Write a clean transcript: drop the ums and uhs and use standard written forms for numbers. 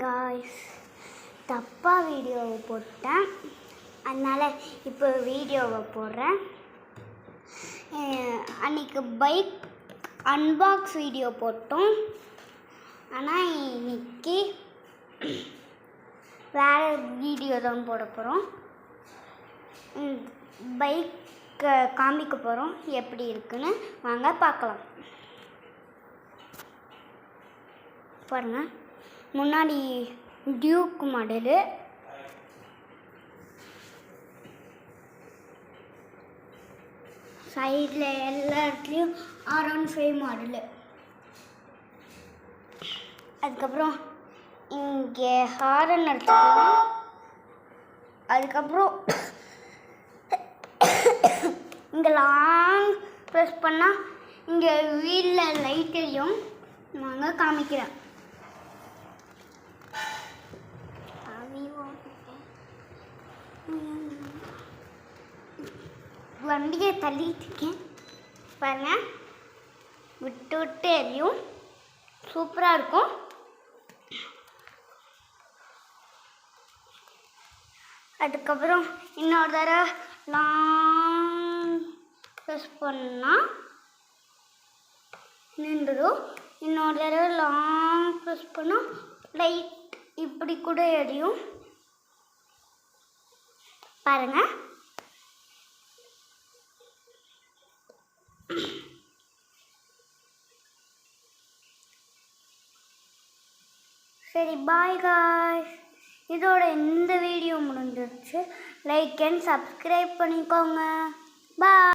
Guys தப்பாக வீடியோவை போட்டேன், அதனால் இப்போ வீடியோவை போடுறேன். அன்றைக்கி பைக் அன்பாக்ஸ் வீடியோ போட்டோம், ஆனால் இன்னைக்கு வேறு வீடியோ தான் போட போகிறோம். பைக்கை காமிக்க போகிறோம், எப்படி இருக்குன்னு வாங்க பார்க்கலாம். பாருங்கள், முன்னாடி டியூக் மாடலு, சைடில் எல்லா இடத்துலையும் R15 மாடலு. அதுக்கப்புறம் இங்கே ஹாரன் எடுத்துக்கலாம். அதுக்கப்புறம் இங்கே லாங் ப்ரெஸ் பண்ணால் இங்கே வீலில் லைட் எரியும். நாங்கள் காமிக்கிறேன். வண்டியை தள்ளிட்டு இருக்கேன் பாருங்க, விட்டு விட்டு எரியும், சூப்பராக இருக்கும். அதுக்கப்புறம் இன்னொரு தடவை லாங் ப்ரெஸ் பண்ணால் நின்றுடும். இன்னொரு தடவை லாங் ப்ரெஸ் பண்ணால் லைட் இப்படி கூட எரியும் பாருங்க. சரி, பாய் காய்ஸ். இதோட இந்த வீடியோ முடிஞ்சிருச்சு. லைக் அண்ட் சப்ஸ்கிரைப் பண்ணிக்கோங்க. பாய்.